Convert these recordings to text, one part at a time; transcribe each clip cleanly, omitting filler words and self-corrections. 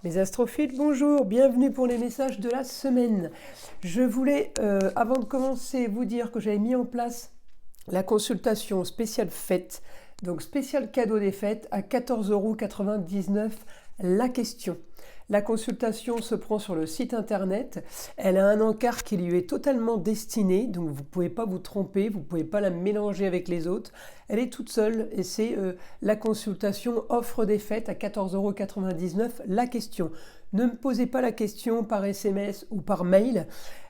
Mes astrophiles, bonjour, bienvenue pour les messages de la semaine. Je voulais, avant de commencer, vous dire que j'avais mis en place la consultation spéciale fête, donc spécial cadeau des fêtes à 14,99 € la question. La consultation se prend sur le site internet, elle a un encart qui lui est totalement destiné, donc vous ne pouvez pas vous tromper, vous ne pouvez pas la mélanger avec les autres. Elle est toute seule et c'est la consultation offre des fêtes à 14,99 € la question. Ne me posez pas la question par SMS ou par mail.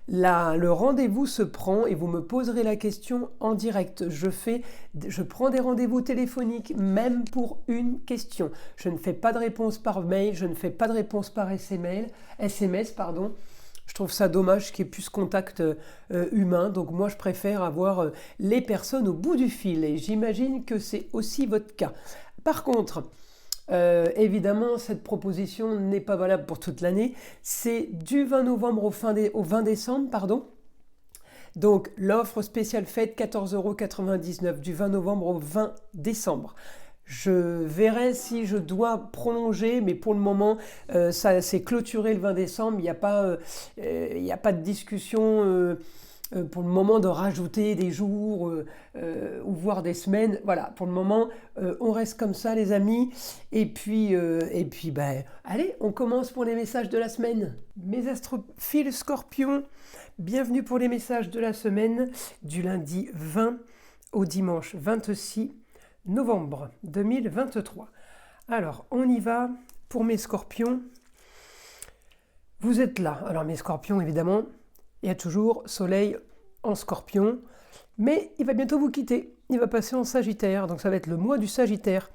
Le rendez-vous se prend et vous me poserez la question en direct. Je prends des rendez-vous téléphoniques même pour une question. Je ne fais pas de réponse par mail, je ne fais pas de réponse par SMS. Je trouve ça dommage qu'il n'y ait plus ce contact humain. Donc moi, je préfère avoir les personnes au bout du fil. Et j'imagine que c'est aussi votre cas. Par contre, évidemment, cette proposition n'est pas valable pour toute l'année. C'est du 20 novembre au 20 décembre, pardon. Donc, l'offre spéciale fête, 14,99 € du 20 novembre au 20 décembre. Je verrai si je dois prolonger, mais pour le moment, ça s'est clôturé le 20 décembre. Il n'y a pas de discussion pour le moment de rajouter des jours ou voire des semaines. Voilà, pour le moment, on reste comme ça, les amis. Et puis, allez, on commence pour les messages de la semaine. Mes astrophiles Scorpion, bienvenue pour les messages de la semaine du lundi 20 au dimanche 26 novembre 2023. Alors, on y va pour mes Scorpions. Vous êtes là. Alors, mes Scorpions, évidemment, il y a toujours Soleil en Scorpion, mais il va bientôt vous quitter. Il va passer en Sagittaire, donc ça va être le mois du Sagittaire.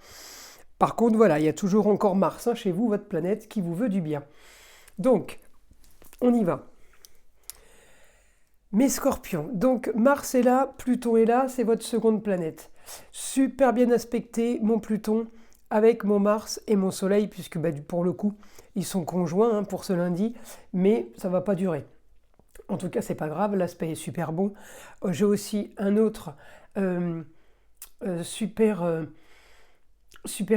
Par contre, voilà, il y a toujours encore Mars chez vous, votre planète, qui vous veut du bien. Donc, on y va. Mes Scorpions, donc Mars est là, Pluton est là, c'est votre seconde planète. Super bien aspecté, mon Pluton avec mon Mars et mon Soleil, puisque pour le coup, ils sont conjoints pour ce lundi, mais ça ne va pas durer. En tout cas, c'est pas grave, l'aspect est super bon. J'ai aussi un autre super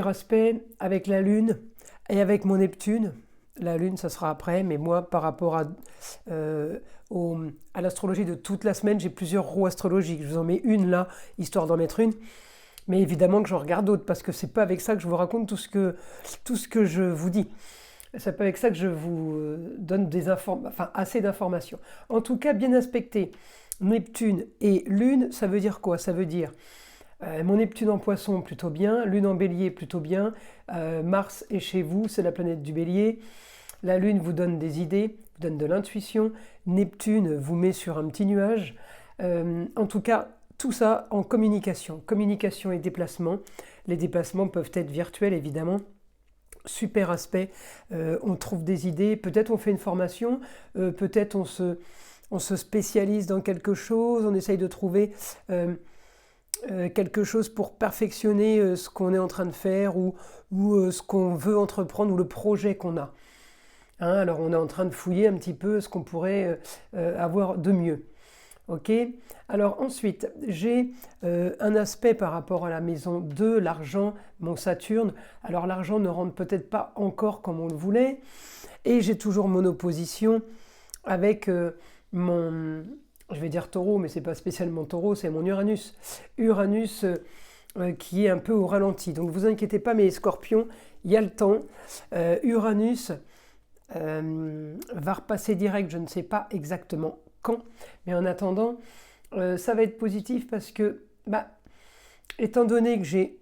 aspect avec la Lune et avec mon Neptune. La Lune, ça sera après, mais moi, par rapport à l'astrologie de toute la semaine, j'ai plusieurs roues astrologiques. Je vous en mets une là, histoire d'en mettre une. Mais évidemment que j'en regarde d'autres, parce que c'est pas avec ça que je vous raconte tout ce que je vous dis. C'est pas avec ça que je vous donne assez d'informations. En tout cas, bien aspecté, Neptune et Lune, ça veut dire quoi? Ça veut dire mon Neptune en Poisson, plutôt bien, Lune en Bélier, plutôt bien, Mars est chez vous, c'est la planète du Bélier, la Lune vous donne des idées, vous donne de l'intuition, Neptune vous met sur un petit nuage. En tout cas, tout ça en communication et déplacement. Les déplacements peuvent être virtuels, évidemment. Super aspect, on trouve des idées, peut-être on fait une formation, peut-être on se spécialise dans quelque chose, on essaye de trouver quelque chose pour perfectionner ce qu'on est en train de faire ou ce qu'on veut entreprendre ou le projet qu'on a. Alors on est en train de fouiller un petit peu ce qu'on pourrait avoir de mieux. Ok. Alors ensuite, j'ai un aspect par rapport à la maison 2, l'argent, mon Saturne. Alors l'argent ne rentre peut-être pas encore comme on le voulait. Et j'ai toujours mon opposition avec je vais dire taureau, mais c'est pas spécialement taureau, c'est mon Uranus. Uranus qui est un peu au ralenti. Donc vous inquiétez pas, mes Scorpions, il y a le temps. Uranus va repasser direct, je ne sais pas exactement quand, mais en attendant, ça va être positif parce que, étant donné que j'ai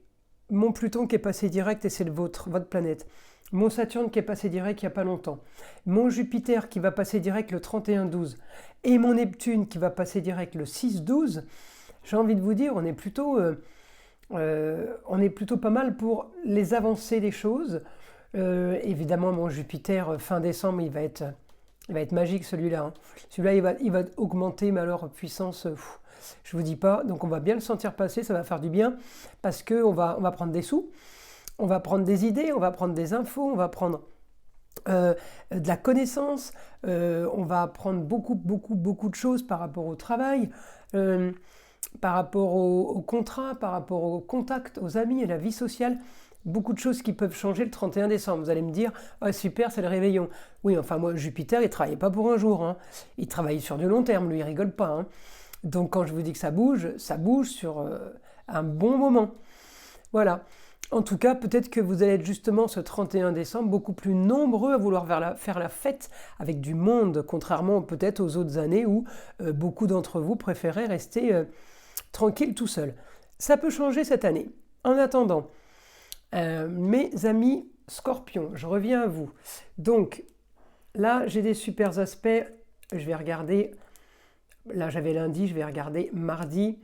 mon Pluton qui est passé direct et c'est votre planète, mon Saturne qui est passé direct il n'y a pas longtemps, mon Jupiter qui va passer direct le 31-12 et mon Neptune qui va passer direct le 6-12, j'ai envie de vous dire, on est plutôt pas mal pour les avancées des choses. Évidemment, mon Jupiter, fin décembre, il va être magique celui-là. Celui-là, il va augmenter, mais alors puissance, je vous dis pas. Donc on va bien le sentir passer, ça va faire du bien, parce qu'on va prendre des sous, on va prendre des idées, on va prendre des infos, on va prendre de la connaissance, on va apprendre beaucoup de choses par rapport au travail, par rapport au contrat, par rapport au contact, aux amis et la vie sociale. beaucoup de choses qui peuvent changer le 31 décembre. Vous allez me dire, ah, super, c'est le réveillon. Oui, enfin moi, Jupiter, il ne travaille pas pour un jour. Hein. Il travaille sur du long terme, lui, il rigole pas. Hein. Donc quand je vous dis que ça bouge sur un bon moment. Voilà. En tout cas, peut-être que vous allez être justement ce 31 décembre beaucoup plus nombreux à vouloir faire la fête avec du monde, contrairement peut-être aux autres années où beaucoup d'entre vous préféraient rester tranquille tout seul. Ça peut changer cette année. En attendant, mes amis Scorpions, je reviens à vous. Donc là, j'ai des super aspects. Je vais regarder. Là, j'avais lundi, je vais regarder mardi.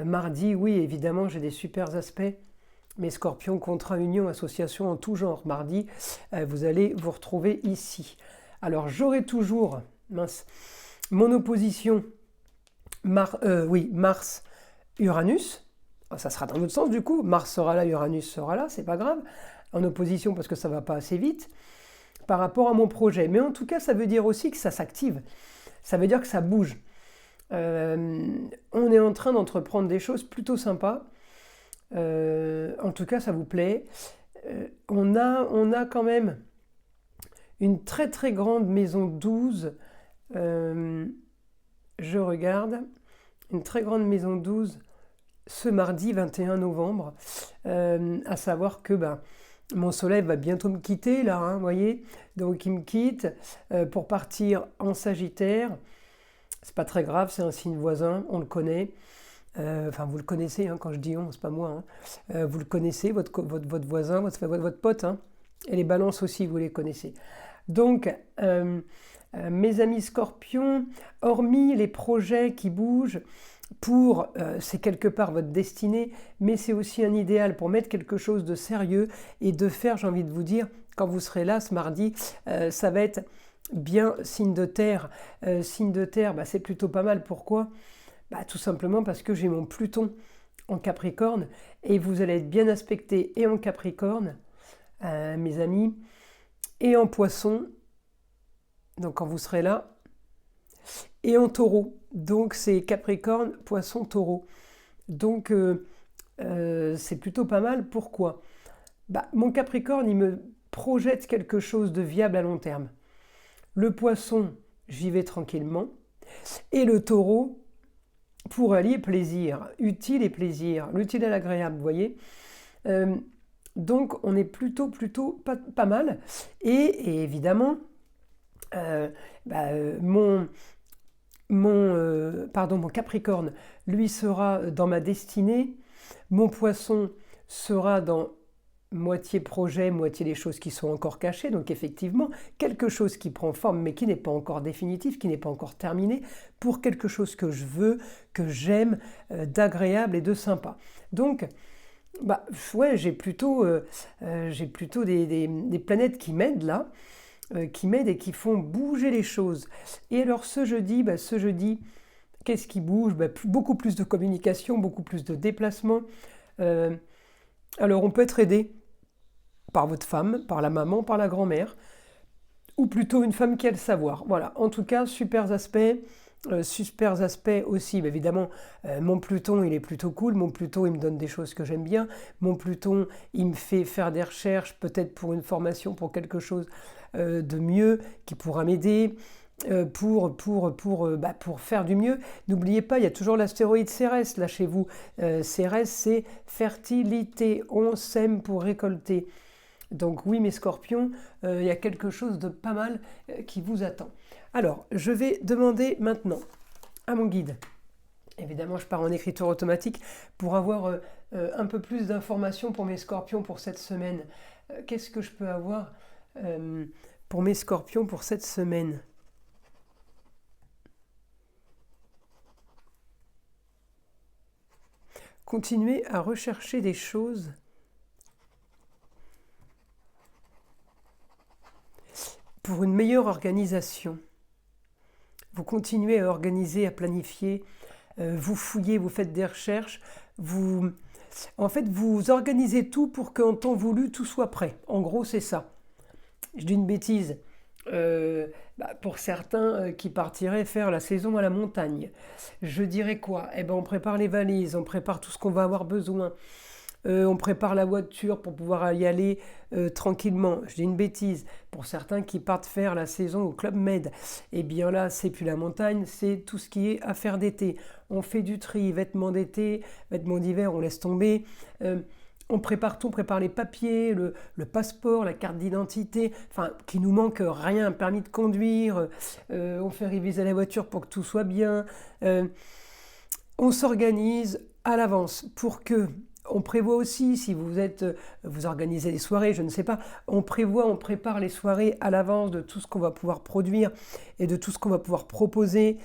Mardi, oui, évidemment, j'ai des super aspects. Mes Scorpions, contrat, union, association en tout genre. Mardi, vous allez vous retrouver ici. Alors, j'aurai toujours, mon opposition, Mars-Uranus. Ça sera dans l'autre sens du coup. Mars sera là, Uranus sera là, c'est pas grave. En opposition parce que ça va pas assez vite par rapport à mon projet. Mais en tout cas, ça veut dire aussi que ça s'active. Ça veut dire que ça bouge. On est en train d'entreprendre des choses plutôt sympas. En tout cas, ça vous plaît. On a quand même une très très grande maison 12. Je regarde. Une très grande maison 12 ce mardi 21 novembre. À savoir que mon soleil va bientôt me quitter là, hein, vous voyez. Donc il me quitte pour partir en Sagittaire. C'est pas très grave, c'est un signe voisin, on le connaît. Enfin, vous le connaissez, hein, quand je dis on, c'est pas moi. Hein. Vous le connaissez, votre voisin, votre pote. Hein. Et les balances aussi, vous les connaissez. Donc, mes amis Scorpions, hormis les projets qui bougent, c'est quelque part votre destinée, mais c'est aussi un idéal pour mettre quelque chose de sérieux et de faire, j'ai envie de vous dire, quand vous serez là ce mardi, ça va être bien signe de terre. Signe de terre, c'est plutôt pas mal. Pourquoi ? Tout simplement parce que j'ai mon Pluton en Capricorne et vous allez être bien aspecté et en Capricorne, mes amis, et en Poisson, donc quand vous serez là, et en Taureau. Donc c'est Capricorne, Poisson, Taureau. Donc c'est plutôt pas mal. Pourquoi ? Mon Capricorne, il me projette quelque chose de viable à long terme. Le Poisson, j'y vais tranquillement. Et le Taureau, pour allier plaisir, utile et plaisir, l'utile et l'agréable, vous voyez. Donc on est plutôt pas mal. Et évidemment, mon Capricorne, lui, sera dans ma destinée. Mon Poisson sera dans moitié projet, moitié des choses qui sont encore cachées. Donc effectivement, quelque chose qui prend forme mais qui n'est pas encore définitif, qui n'est pas encore terminé, pour quelque chose que je veux, que j'aime, d'agréable et de sympa. Donc, j'ai plutôt des planètes qui m'aident là, qui m'aident et qui font bouger les choses. Et alors ce jeudi, qu'est-ce qui bouge ? Beaucoup plus de communication, beaucoup plus de déplacements. Alors on peut être aidé par votre femme, par la maman, par la grand-mère, ou plutôt une femme qui a le savoir. Voilà, en tout cas, super aspect aussi, évidemment, mon Pluton, il est plutôt cool. Mon Pluton, il me donne des choses que j'aime bien. Mon Pluton, il me fait faire des recherches, peut-être pour une formation, pour quelque chose de mieux, qui pourra m'aider. Pour faire du mieux. N'oubliez pas, il y a toujours l'astéroïde Cérès là chez vous. Cérès, c'est fertilité. On sème pour récolter. Donc oui, mes Scorpions, il y a quelque chose de pas mal qui vous attend. Alors, je vais demander maintenant à mon guide. Évidemment, je pars en écriture automatique pour avoir un peu plus d'informations pour mes Scorpions pour cette semaine. Qu'est-ce que je peux avoir pour mes Scorpions pour cette semaine ? Continuez à rechercher des choses pour une meilleure organisation. Vous continuez à organiser, à planifier, vous fouillez, vous faites des recherches, vous organisez tout pour qu'en temps voulu, tout soit prêt. En gros, c'est ça. Je dis une bêtise. Pour certains qui partiraient faire la saison à la montagne, je dirais quoi ? On prépare les valises, on prépare tout ce qu'on va avoir besoin. on prépare la voiture pour pouvoir y aller tranquillement. Je dis une bêtise. Pour certains qui partent faire la saison au Club Med, eh bien là, c'est plus la montagne, c'est tout ce qui est affaires d'été. On fait du tri, vêtements d'été, vêtements d'hiver, on laisse tomber. On prépare tout, on prépare les papiers, le passeport, la carte d'identité, enfin, qu'il nous manque rien, un permis de conduire, on fait réviser la voiture pour que tout soit bien. On s'organise à l'avance pour que, on prévoit aussi, si vous organisez des soirées, je ne sais pas, on prépare les soirées à l'avance de tout ce qu'on va pouvoir produire et de tout ce qu'on va pouvoir proposer.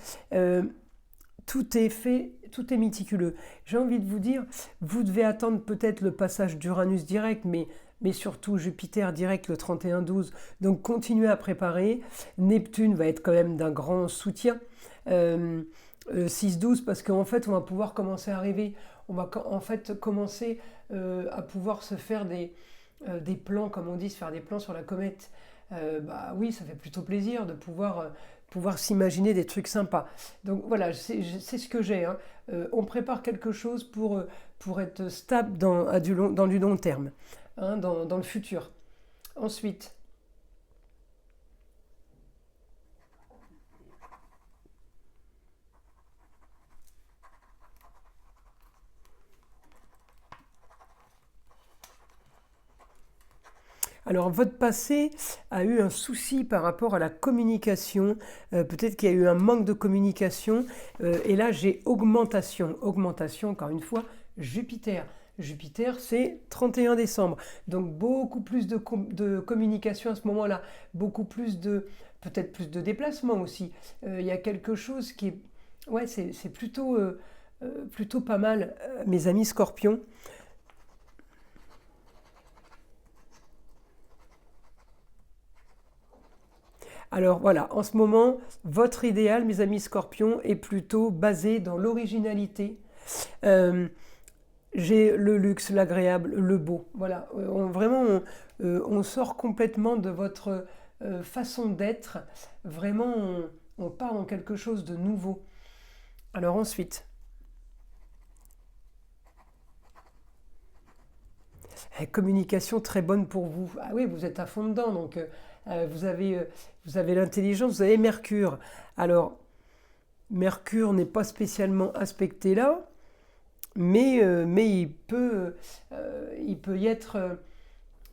Tout est fait, tout est méticuleux. J'ai envie de vous dire, vous devez attendre peut-être le passage d'Uranus direct, mais surtout Jupiter direct le 31-12. Donc continuez à préparer. Neptune va être quand même d'un grand soutien. 6-12 parce qu'en fait on va pouvoir commencer à rêver. On va en fait commencer à pouvoir se faire des plans, comme on dit, se faire des plans sur la comète. Bah oui, ça fait plutôt plaisir de pouvoir s'imaginer des trucs sympas. Donc voilà, c'est ce que j'ai. Hein. On prépare quelque chose pour être stable dans du long terme, hein, dans le futur. Ensuite, alors, votre passé a eu un souci par rapport à la communication. Peut-être qu'il y a eu un manque de communication. Et là, j'ai augmentation. Augmentation, encore une fois, Jupiter. Jupiter, c'est 31 décembre. Donc, beaucoup plus de communication à ce moment-là. Beaucoup plus peut-être plus de déplacements aussi. Il y a quelque chose qui est... Ouais, c'est plutôt pas mal, mes amis Scorpions. Alors voilà, en ce moment, votre idéal, mes amis Scorpions, est plutôt basé dans l'originalité. Euh, j'ai le luxe, l'agréable, le beau. Voilà, on sort complètement de votre façon d'être. Vraiment, on part dans quelque chose de nouveau. Alors ensuite, communication très bonne pour vous. Ah oui, vous êtes à fond dedans, donc vous avez l'intelligence, vous avez Mercure. Alors, Mercure n'est pas spécialement aspecté là, mais il peut y être,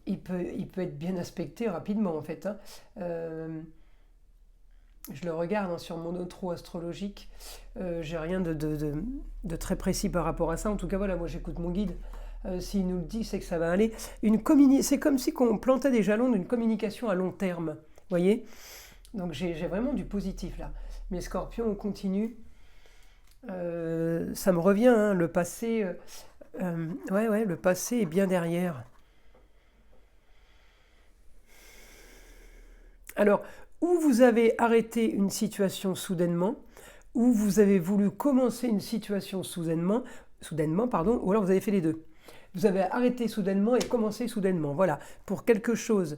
il peut être bien aspecté rapidement en fait. Hein. Je le regarde hein, sur mon outro astrologique. J'ai rien de très précis par rapport à ça. En tout cas, voilà, moi j'écoute mon guide. S'il nous le dit, c'est que ça va aller. C'est comme si on plantait des jalons d'une communication à long terme. Vous voyez? Donc j'ai vraiment du positif là. Mes scorpions, on continue. Ça me revient, hein, le passé. Ouais, le passé est bien derrière. Alors, ou vous avez arrêté une situation soudainement, ou vous avez voulu commencer une situation soudainement, pardon, ou alors vous avez fait les deux. Vous avez arrêté soudainement et commencé soudainement. Voilà, pour quelque chose.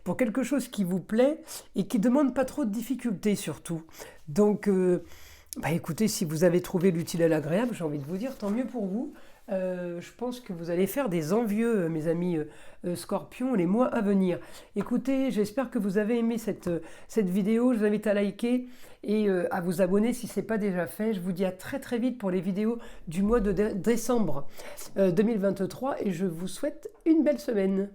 Pour quelque chose qui vous plaît et qui ne demande pas trop de difficultés surtout. Donc, écoutez, si vous avez trouvé l'utile et l'agréable, j'ai envie de vous dire, tant mieux pour vous. Je pense que vous allez faire des envieux, mes amis Scorpions, les mois à venir. Écoutez, j'espère que vous avez aimé cette vidéo. Je vous invite à liker et à vous abonner si ce n'est pas déjà fait. Je vous dis à très très vite pour les vidéos du mois de décembre 2023 et je vous souhaite une belle semaine.